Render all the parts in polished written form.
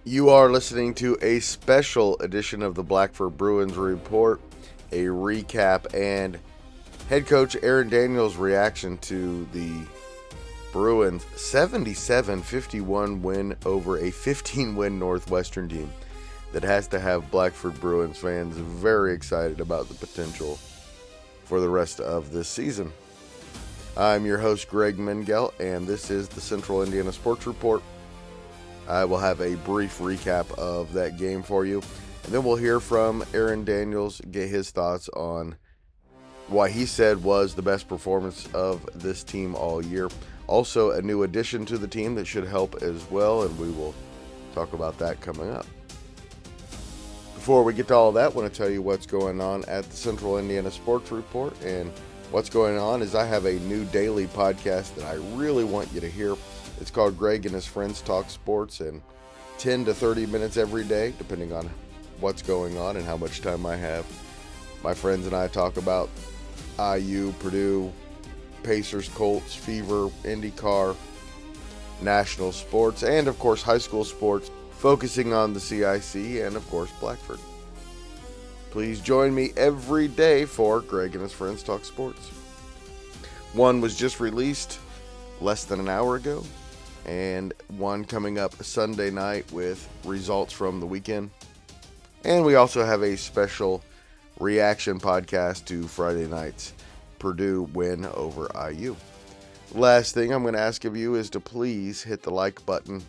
You are listening to a special edition of the Blackford Bruins Report, a recap and head coach Aaron Daniels' reaction to the Bruins' 77-51 win over a 15-win Northwestern team that has to have Blackford Bruins fans very excited about the potential for the rest of this season. I'm your host, Greg Mengel, and this is the Central Indiana Sports Report. I will have a brief recap of that game for you, and then we'll hear from Aaron Daniels, get his thoughts on why he said was the best performance of this team all year. Also, a new addition to the team that should help as well, and we will talk about that coming up. Before we get to all of that, I want to tell you what's going on at the Central Indiana Sports Report, and what's going on is I have a new daily podcast that I really want you to hear. It's called Greg and His Friends Talk Sports, and 10 to 30 minutes every day, depending on what's going on and how much time I have. My friends and I talk about IU, Purdue, Pacers, Colts, Fever, IndyCar, national sports, and of course high school sports, focusing on the CIC and of course Blackford. Please join me every day for Greg and His Friends Talk Sports. One was just released less than an hour ago, and one coming up Sunday night with results from the weekend. And we also have a special reaction podcast to Friday night's Purdue win over IU. Last thing I'm going to ask of you is to please hit the like button,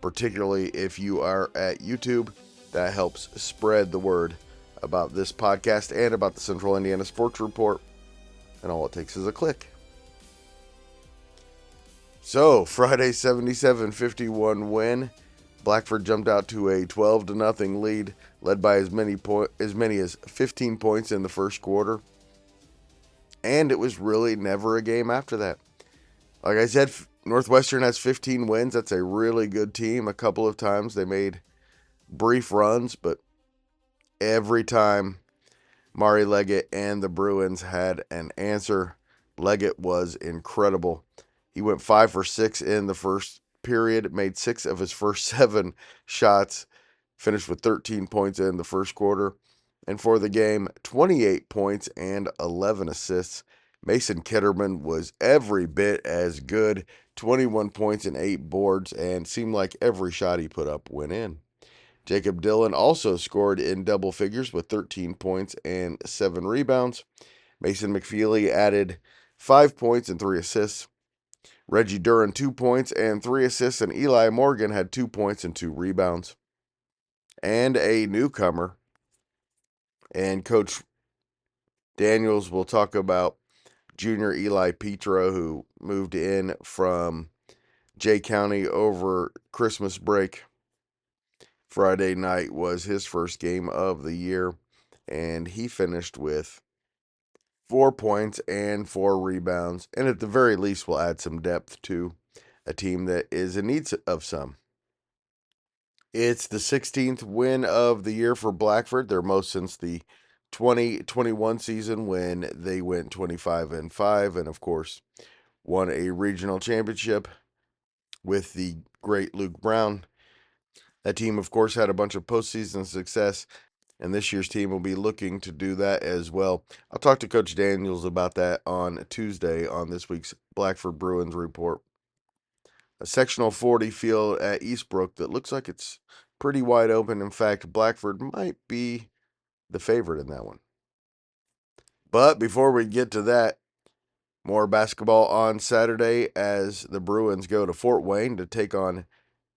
particularly if you are at YouTube. That helps spread the word about this podcast and about the Central Indiana Sports Report. And all it takes is a click. So, Friday's 77-51 win. Blackford jumped out to a 12-0 lead, led by as many as 15 points in the first quarter. And it was really never a game after that. Like I said, Northwestern has 15 wins. That's a really good team. A couple of times they made brief runs, but every time Mari Leggett and the Bruins had an answer, Leggett was incredible. He went 5 for 6 in the first period, made 6 of his first 7 shots, finished with 13 points in the first quarter. And for the game, 28 points and 11 assists. Mason Kitterman was every bit as good, 21 points and 8 boards, and seemed like every shot he put up went in. Jacob Dillon also scored in double figures with 13 points and 7 rebounds. Mason McFeely added 5 points and 3 assists. Reggie Duran, 2 points and 3 assists, and Eli Morgan had 2 points and 2 rebounds. And a newcomer, and Coach Daniels will talk about junior Eli Petro, who moved in from Jay County over Christmas break. Friday night was his first game of the year, and he finished with 4 points and 4 rebounds, and at the very least will add some depth to a team that is in need of some. It's the 16th win of the year for Blackford, their most since the 2021 season when they went 25-5, and of course won a regional championship with the great Luke Brown. That team, of course, had a bunch of postseason success, and this year's team will be looking to do that as well. I'll talk to Coach Daniels about that on Tuesday on this week's Blackford Bruins Report. A sectional 40 field at Eastbrook that looks like it's pretty wide open. In fact, Blackford might be the favorite in that one. But before we get to that, more basketball on Saturday as the Bruins go to Fort Wayne to take on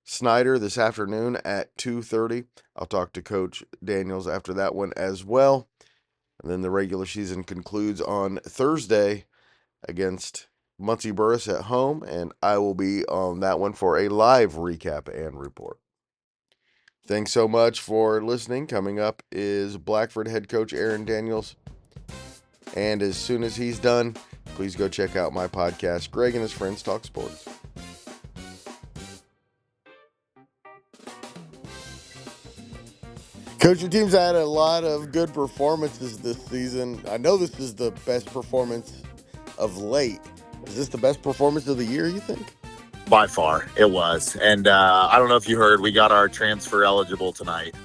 Snyder this afternoon at 2:30. I'll talk to Coach Daniels after that one as well. And then the regular season concludes on Thursday against Muncie Burris at home, and I will be on that one for a live recap and report. Thanks so much for listening. Coming up is Blackford head coach Aaron Daniels. And as soon as he's done, please go check out my podcast, Greg and His Friends Talk Sports. Coach, your team's had a lot of good performances this season. I know this is the best performance of late. Is this the best performance of the year, you think? By far, it was. And I don't know if you heard, we got our transfer eligible tonight.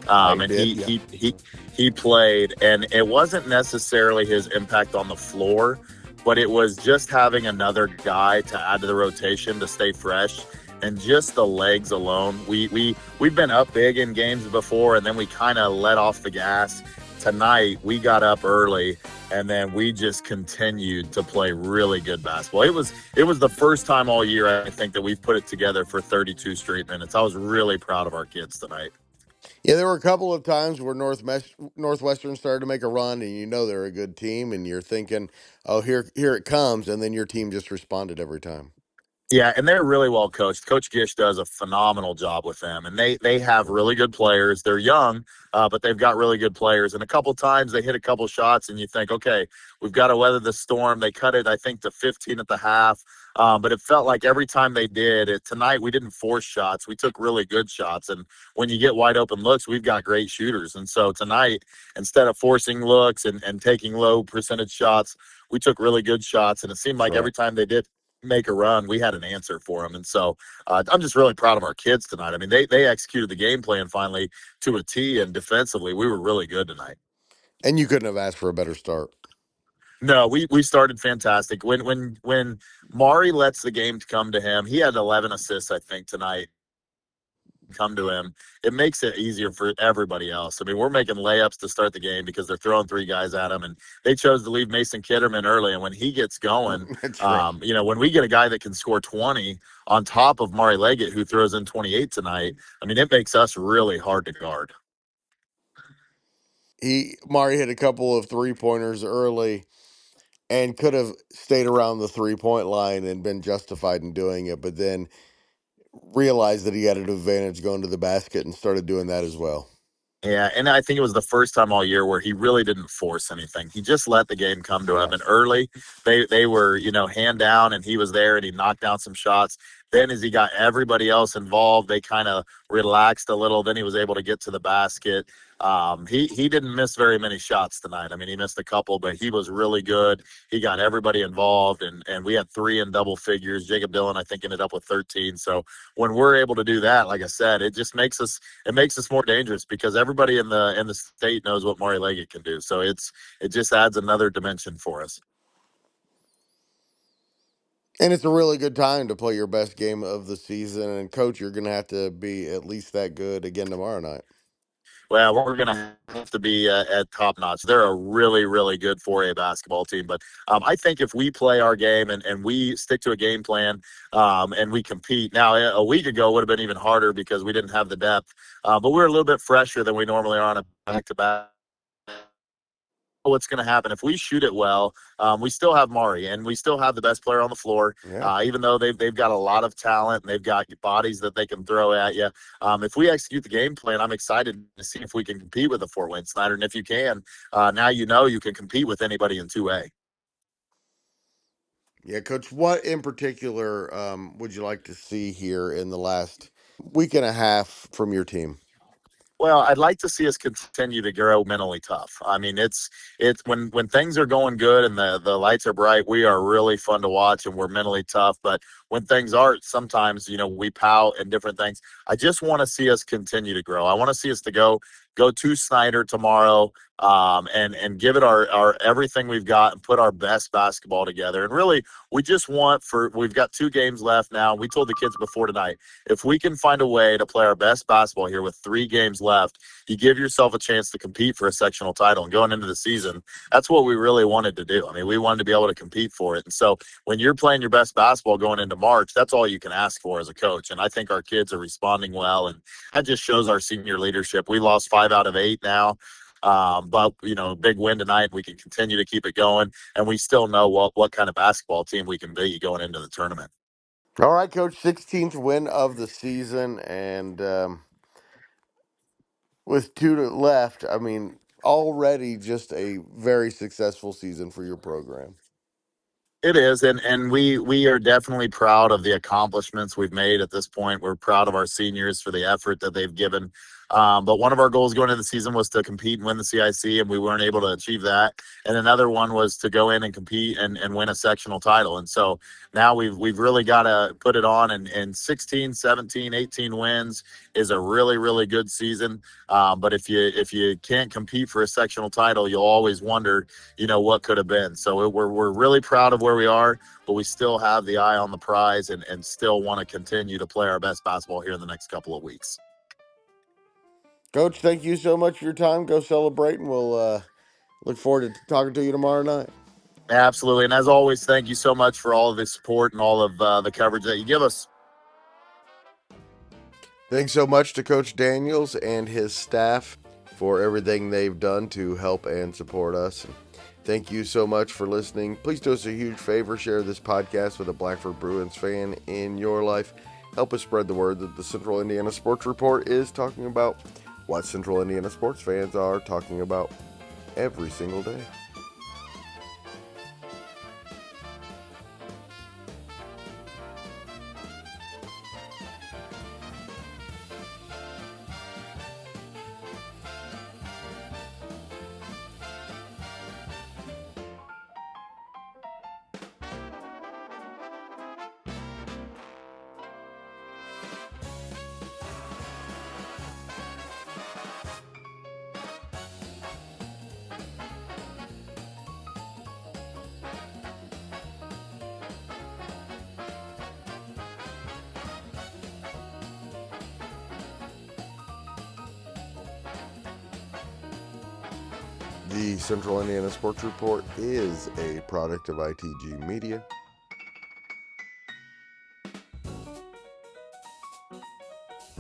I And did, yeah. he played, and it wasn't necessarily his impact on the floor, but it was just having another guy to add to the rotation to stay fresh, and just the legs alone. We've been up big in games before, and then we kind of let off the gas. Tonight we got up early, and then we just continued to play really good basketball. It was the first time all year, I think, that we've put it together for 32 straight minutes. I was really proud of our kids tonight. Yeah, there were a couple of times where Northwestern started to make a run, and you know they're a good team, and you're thinking, "Oh, here it comes," and then your team just responded every time. Yeah, and they're really well coached. Coach Gish does a phenomenal job with them, and they have really good players. They're young, but they've got really good players. And a couple times they hit a couple shots, and you think, okay, we've got to weather the storm. They cut it, I think, to 15 at the half, but it felt like every time they did it tonight, we didn't force shots. We took really good shots, and when you get wide open looks, we've got great shooters. And so tonight, instead of forcing looks and taking low percentage shots, we took really good shots, and it seemed like Right. every time they did make a run, we had an answer for them. And so I'm just really proud of our kids tonight. I mean, they executed the game plan finally to a T, and defensively, we were really good tonight. And you couldn't have asked for a better start. No, we started fantastic. When Mari lets the game come to him, he had 11 assists, I think, tonight. Come to him, it makes it easier for everybody else. I mean, we're making layups to start the game because they're throwing three guys at him, and they chose to leave Mason Kitterman early. And when he gets going, That's right. when we get a guy that can score 20 on top of Mari Leggett, who throws in 28 tonight, I mean, it makes us really hard to guard. Mari hit a couple of 3-pointers early and could have stayed around the 3-point line and been justified in doing it, but then realized that he had an advantage going to the basket and started doing that as well. Yeah, and I think it was the first time all year where he really didn't force anything. He just let the game come to him. And Yes. early, they were, hand down, and he was there, and he knocked down some shots. Then as he got everybody else involved, they kind of relaxed a little. Then he was able to get to the basket. He didn't miss very many shots tonight. I mean, he missed a couple, but he was really good. He got everybody involved, and we had three in double figures. Jacob Dillon, I think, ended up with 13. So when we're able to do that, like I said, it makes us more dangerous because everybody in the state knows what Maury Leggett can do. So it just adds another dimension for us. And it's a really good time to play your best game of the season. And, Coach, you're going to have to be at least that good again tomorrow night. Well, we're going to have to be at top notch. They're a really, really good 4A basketball team. But I think if we play our game and we stick to a game plan and we compete, now a week ago would have been even harder because we didn't have the depth. But we're a little bit fresher than we normally are on a back to back. What's going to happen if we shoot it well. We still have Mari, and we still have the best player on the floor. Yeah. Even though they've got a lot of talent and they've got bodies that they can throw at you. If we execute the game plan, I'm excited to see if we can compete with a Fort Wayne Snyder. And if you can, now you can compete with anybody in 2A. Yeah, Coach, what in particular would you like to see here in the last week and a half from your team? Well, I'd like to see us continue to grow mentally tough. I mean, it's when things are going good and the lights are bright, we are really fun to watch and we're mentally tough. But when things aren't, sometimes we pout and different things. I just want to see us continue to grow. I want to see us to go to Snyder tomorrow, and give it our everything we've got and put our best basketball together. And really, we've got 2 games left now. We told the kids before tonight, if we can find a way to play our best basketball here with 3 games left, you give yourself a chance to compete for a sectional title. And going into the season, that's what we really wanted to do. I mean, we wanted to be able to compete for it. And so when you're playing your best basketball going into March, that's all you can ask for as a coach. And I think our kids are responding well. And that just shows our senior leadership. We lost 5 out of 8 now. But big win tonight. We can continue to keep it going, and we still know what kind of basketball team we can be going into the tournament. All right, Coach, 16th win of the season. And with left, I mean, already just a very successful season for your program. It is, and we are definitely proud of the accomplishments we've made at this point. We're proud of our seniors for the effort that they've given. But one of our goals going into the season was to compete and win the CIC, and we weren't able to achieve that. And another one was to go in and compete and win a sectional title. And so now we've really got to put it on, and 16, 17, 18 wins is a really, really good season. But if you can't compete for a sectional title, you'll always wonder, what could have been. So we're really proud of where we are, but we still have the eye on the prize and still want to continue to play our best basketball here in the next couple of weeks. Coach, thank you so much for your time. Go celebrate, and we'll look forward to talking to you tomorrow night. Absolutely. And as always, thank you so much for all of the support and all of the coverage that you give us. Thanks so much to Coach Daniels and his staff for everything they've done to help and support us. Thank you so much for listening. Please do us a huge favor. Share this podcast with a Blackford Bruins fan in your life. Help us spread the word that the Central Indiana Sports Report is talking about what Central Indiana sports fans are talking about every single day. The Central Indiana Sports Report is a product of ITG Media.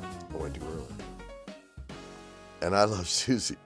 I went too early. And I love Susie.